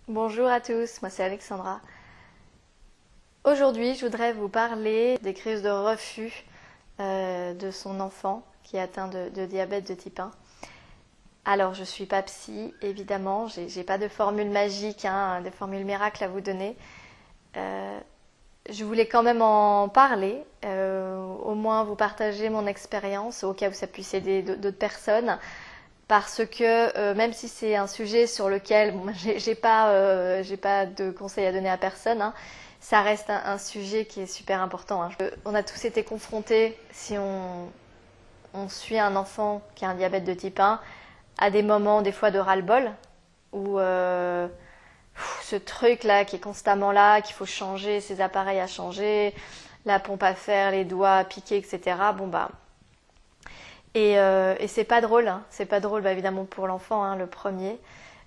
Bonjour à tous, moi c'est Alexandra. Aujourd'hui, je voudrais vous parler des crises de refus de son enfant qui est atteint de diabète de type 1. Alors, je suis pas psy, évidemment, j'ai pas de formule magique, de formule miracle à vous donner. Je voulais quand même en parler, au moins vous partager mon expérience, au cas où ça puisse aider d'autres personnes. Parce que même si c'est un sujet sur lequel j'ai pas de conseils à donner à personne, ça reste un sujet qui est super important. On a tous été confrontés, si on suit un enfant qui a un diabète de type 1, à des moments des fois de ras-le-bol, où ce truc là qui est constamment là, qu'il faut changer, ses appareils à changer, la pompe à faire, les doigts à piquer, etc. Et c'est pas drôle, c'est pas drôle évidemment pour l'enfant, le premier.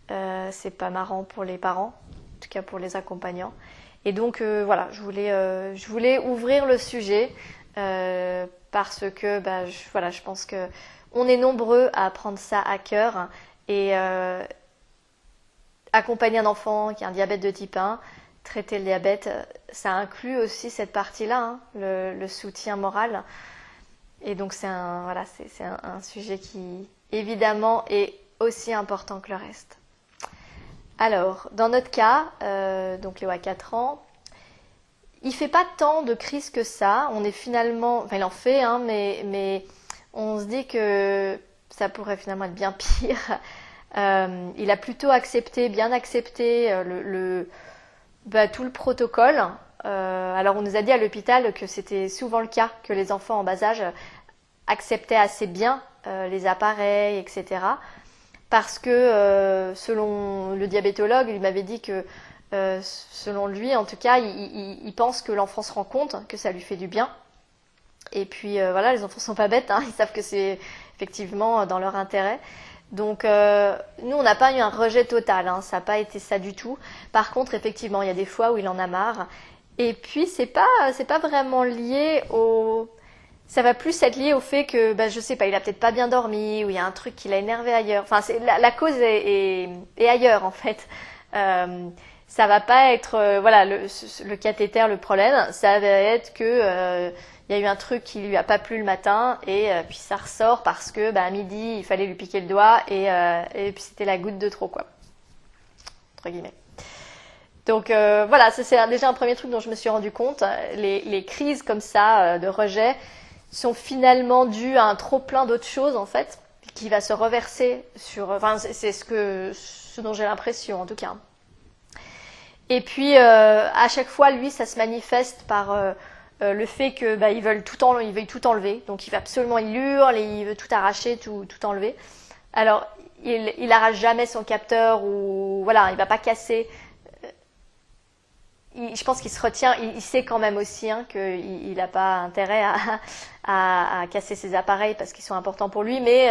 C'est pas marrant pour les parents, en tout cas pour les accompagnants. Et donc voilà, je voulais ouvrir le sujet parce que je pense que on est nombreux à prendre ça à cœur et accompagner un enfant qui a un diabète de type 1, traiter le diabète, ça inclut aussi cette partie-là, le soutien moral. Et donc c'est un sujet qui évidemment est aussi important que le reste. Alors, dans notre cas, donc Léo a 4 ans, il fait pas tant de crises que ça. On est finalement, il en fait, mais on se dit que ça pourrait finalement être bien pire. Il a plutôt bien accepté tout le protocole. Alors on nous a dit à l'hôpital que c'était souvent le cas, que les enfants en bas âge acceptaient assez bien les appareils, etc. Parce que selon le diabétologue, il m'avait dit que selon lui, en tout cas, il pense que l'enfant se rend compte que ça lui fait du bien. Et puis les enfants sont pas bêtes, ils savent que c'est effectivement dans leur intérêt. Donc nous, on n'a pas eu un rejet total, ça n'a pas été ça du tout. Par contre, effectivement, il y a des fois où il en a marre. Et puis, c'est pas vraiment lié au... Ça va plus être lié au fait que, je sais pas, il a peut-être pas bien dormi, ou il y a un truc qui l'a énervé ailleurs. Enfin, la cause est ailleurs, en fait. Ça va pas être, le cathéter, le problème. Ça va être que il y a eu un truc qui lui a pas plu le matin, et puis ça ressort parce que, à midi, il fallait lui piquer le doigt, et puis c'était la goutte de trop, quoi. Entre guillemets. Donc ça c'est déjà un premier truc dont je me suis rendu compte. Les crises comme ça de rejet sont finalement dues à un trop plein d'autres choses en fait, qui va se reverser sur... c'est ce dont j'ai l'impression en tout cas. Et puis à chaque fois, lui, ça se manifeste par le fait que il veut tout enlever. Donc il hurle et il veut tout arracher, tout enlever. Alors il arrache jamais son capteur ou il va pas casser. Je pense qu'il se retient, il sait quand même aussi qu'il n'a pas intérêt à casser ses appareils parce qu'ils sont importants pour lui, mais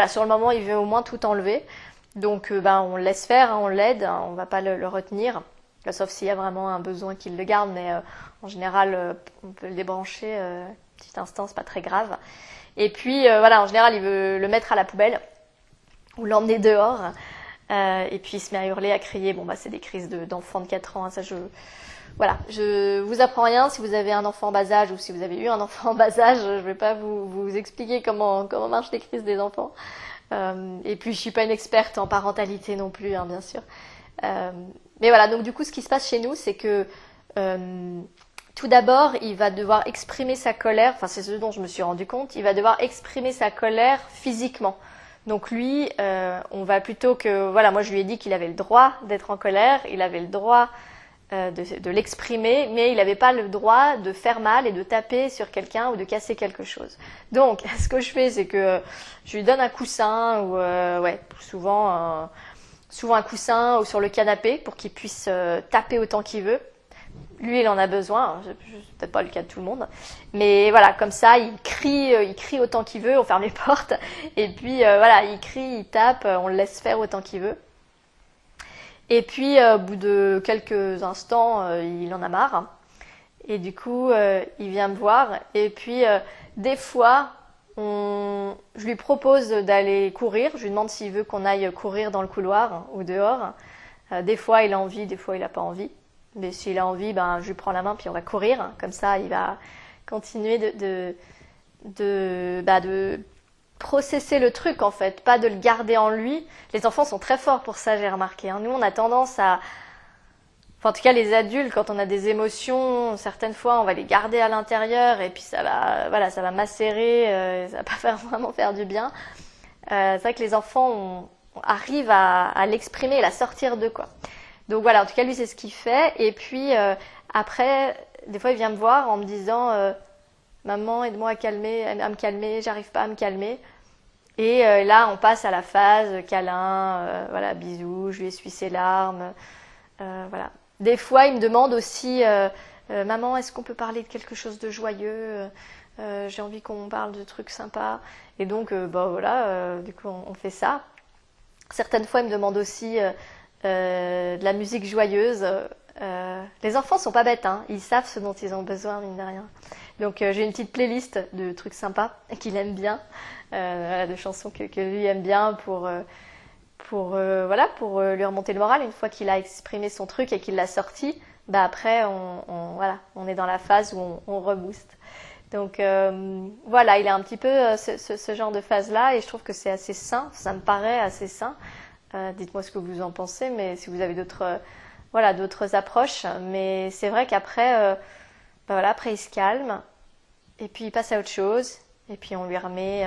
sur le moment il veut au moins tout enlever. Donc on le laisse faire, on l'aide, on ne va pas le retenir, sauf s'il y a vraiment un besoin qu'il le garde, mais en général on peut le débrancher petit instant, c'est pas très grave. Et puis en général il veut le mettre à la poubelle ou l'emmener dehors. Et puis il se met à hurler, à crier. C'est des crises d'enfants de 4 ans. Je vous apprends rien. Si vous avez un enfant en bas âge ou si vous avez eu un enfant en bas âge, je vais pas vous expliquer comment marchent les crises des enfants. Et puis je suis pas une experte en parentalité non plus, bien sûr. Mais donc du coup ce qui se passe chez nous, c'est que tout d'abord il va devoir exprimer sa colère. C'est ce dont je me suis rendu compte. Il va devoir exprimer sa colère physiquement. Donc lui, on va plutôt que... moi je lui ai dit qu'il avait le droit d'être en colère, il avait le droit de l'exprimer, mais il n'avait pas le droit de faire mal et de taper sur quelqu'un ou de casser quelque chose. Donc ce que je fais, c'est que je lui donne un coussin, ou souvent un coussin ou sur le canapé pour qu'il puisse taper autant qu'il veut. Lui, il en a besoin, c'est peut-être pas le cas de tout le monde, mais comme ça, il crie autant qu'il veut, on ferme les portes, et puis il crie, il tape, on le laisse faire autant qu'il veut. Et puis, au bout de quelques instants, il en a marre, et du coup, il vient me voir, et puis, des fois, je lui propose d'aller courir, je lui demande s'il veut qu'on aille courir dans le couloir ou dehors. Des fois, il a envie, des fois, il n'a pas envie. Mais s'il a envie, ben, je lui prends la main, puis on va courir. Comme ça, il va continuer de processer le truc, en fait, pas de le garder en lui. Les enfants sont très forts pour ça, j'ai remarqué. Nous, on a tendance à... Enfin, en tout cas, les adultes, quand on a des émotions, certaines fois, on va les garder à l'intérieur, et puis ça va macérer, ça va pas vraiment faire du bien. C'est vrai que les enfants arrivent à l'exprimer et à sortir d'eux, quoi. Donc voilà, en tout cas, lui, c'est ce qu'il fait. Et puis, après, des fois, il vient me voir en me disant Maman, aide-moi à me calmer, j'arrive pas à me calmer. Et là, on passe à la phase câlin, voilà, bisous, je lui essuie ses larmes. Voilà. Des fois, il me demande aussi Maman, est-ce qu'on peut parler de quelque chose de joyeux j'ai envie qu'on parle de trucs sympas. Et donc, voilà, du coup, on fait ça. Certaines fois, il me demande aussi de la musique joyeuse. Les enfants sont pas bêtes, hein. Ils savent ce dont ils ont besoin, mine de rien. Donc j'ai une petite playlist de trucs sympas qu'il aime bien, de chansons que lui aime bien pour lui remonter le moral. Une fois qu'il a exprimé son truc et qu'il l'a sorti, après on est dans la phase où on rebooste. Donc voilà, il a un petit peu ce genre de phase-là et je trouve que c'est assez sain, ça me paraît assez sain. Dites-moi ce que vous en pensez, mais si vous avez d'autres approches. Mais c'est vrai qu'après, après il se calme et puis il passe à autre chose et puis on lui remet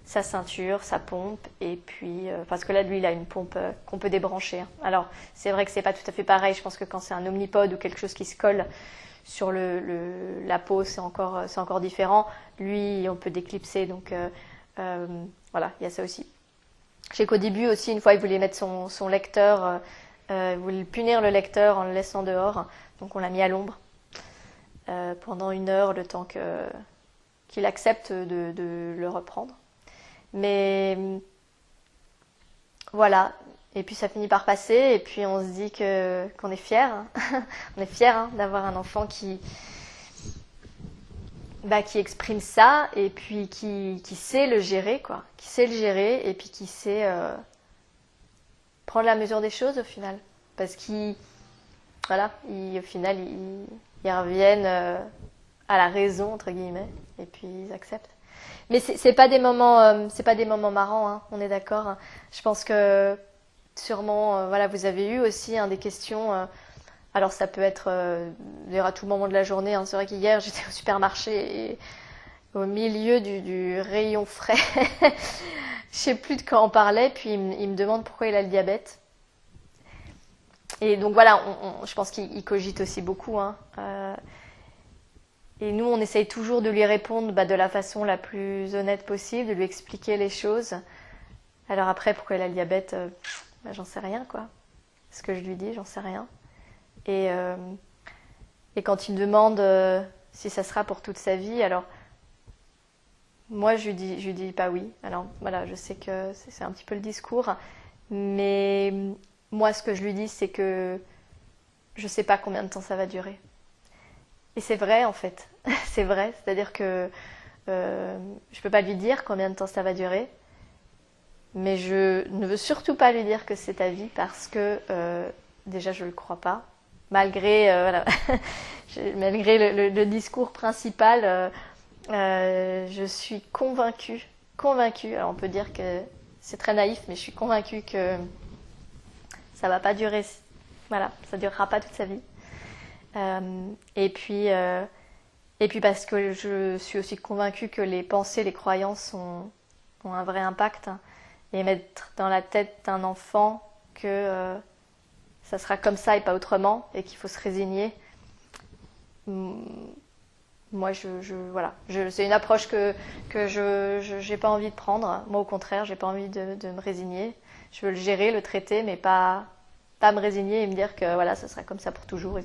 sa ceinture, sa pompe et puis parce que là lui il a une pompe qu'on peut débrancher. Hein. Alors c'est vrai que c'est pas tout à fait pareil. Je pense que quand c'est un omnipode ou quelque chose qui se colle sur la peau, c'est encore différent. Lui, on peut déclipser, donc voilà, il y a ça aussi. Je sais qu'au début aussi, une fois, il voulait mettre son lecteur, il voulait punir le lecteur en le laissant dehors, donc on l'a mis à l'ombre pendant 1 heure, le temps qu'il accepte de le reprendre. Mais voilà, et puis ça finit par passer, et puis on se dit qu'on est fiers. Hein. On est fiers d'avoir un enfant qui exprime ça, et puis qui sait le gérer, quoi. Qui sait le gérer, et puis qui sait prendre la mesure des choses au final. Parce au final, ils reviennent à la raison, entre guillemets, et puis ils acceptent. Mais c'est pas des moments marrants, hein, on est d'accord. Hein. Je pense que sûrement, vous avez eu aussi des questions. Alors ça peut être d'ailleurs à tout moment de la journée. Hein. C'est vrai qu'hier j'étais au supermarché et au milieu du rayon frais, je sais plus de quoi on parlait. Puis il me demande pourquoi il a le diabète. Et donc voilà, je pense qu'il cogite aussi beaucoup. Hein. Et nous, on essaye toujours de lui répondre de la façon la plus honnête possible, de lui expliquer les choses. Alors après, pourquoi il a le diabète, j'en sais rien, quoi. Ce que je lui dis, j'en sais rien. Et quand il me demande si ça sera pour toute sa vie, alors moi je lui dis pas oui. Alors voilà, je sais que c'est un petit peu le discours, mais moi ce que je lui dis c'est que je sais pas combien de temps ça va durer. Et c'est vrai en fait, c'est vrai, c'est-à-dire que je peux pas lui dire combien de temps ça va durer, mais je ne veux surtout pas lui dire que c'est ta vie parce que déjà je le crois pas. Malgré malgré le discours principal, je suis convaincue. Alors on peut dire que c'est très naïf, mais je suis convaincue que ça va pas durer. Voilà, ça durera pas toute sa vie. Et puis parce que je suis aussi convaincue que les pensées, les croyances ont un vrai impact. Hein, et mettre dans la tête d'un enfant que ça sera comme ça et pas autrement, et qu'il faut se résigner. Moi, c'est une approche que je n'ai pas envie de prendre. Moi, au contraire, j'ai pas envie de me résigner. Je veux le gérer, le traiter, mais pas me résigner et me dire que ça sera comme ça pour toujours.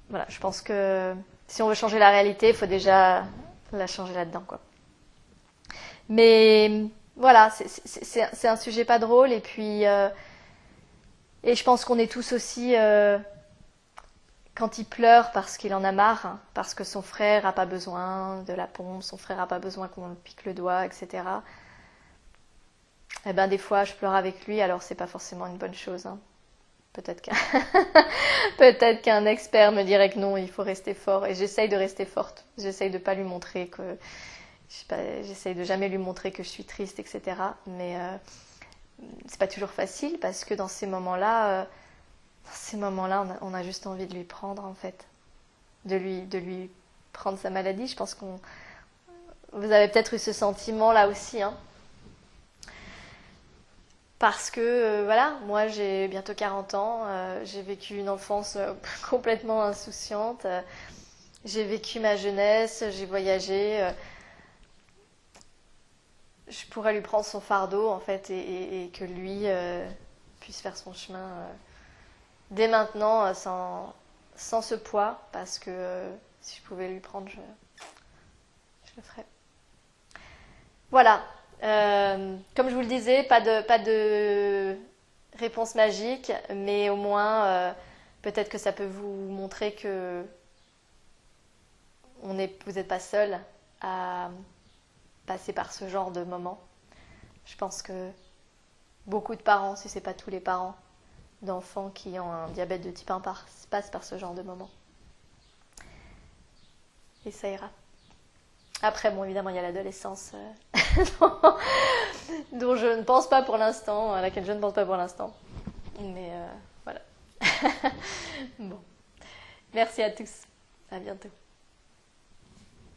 Voilà, je pense que si on veut changer la réalité, il faut déjà la changer là-dedans, quoi. Mais voilà, c'est un sujet pas drôle et puis et je pense qu'on est tous aussi quand il pleure parce qu'il en a marre, hein, parce que son frère a pas besoin de la pompe, son frère a pas besoin qu'on pique le doigt, etc. Eh ben, des fois, je pleure avec lui, alors c'est pas forcément une bonne chose, hein. Peut-être qu'un peut-être qu'un expert me dirait que non, il faut rester fort. Et j'essaye de rester forte. J'essaye de pas lui montrer que... Je sais pas, j'essaye de jamais lui montrer que je suis triste, etc. Mais c'est pas toujours facile parce que dans ces moments-là, on a juste envie de lui prendre, en fait. De lui prendre sa maladie. Je pense qu'on... Vous avez peut-être eu ce sentiment-là aussi, hein. Parce que, voilà, moi j'ai bientôt 40 ans, j'ai vécu une enfance complètement insouciante, j'ai vécu ma jeunesse, j'ai voyagé, je pourrais lui prendre son fardeau en fait et que lui puisse faire son chemin dès maintenant sans ce poids parce que si je pouvais lui prendre, je le ferais. Voilà. Comme je vous le disais, pas de réponse magique, mais au moins, peut-être que ça peut vous montrer que vous n'êtes pas seul à passer par ce genre de moment. Je pense que beaucoup de parents, si ce n'est pas tous les parents d'enfants qui ont un diabète de type 1 passent par ce genre de moment. Et ça ira. Après, bon, évidemment, il y a l'adolescence dont je ne pense pas pour l'instant, à laquelle je ne pense pas pour l'instant. Mais voilà. Bon. Merci à tous. À bientôt.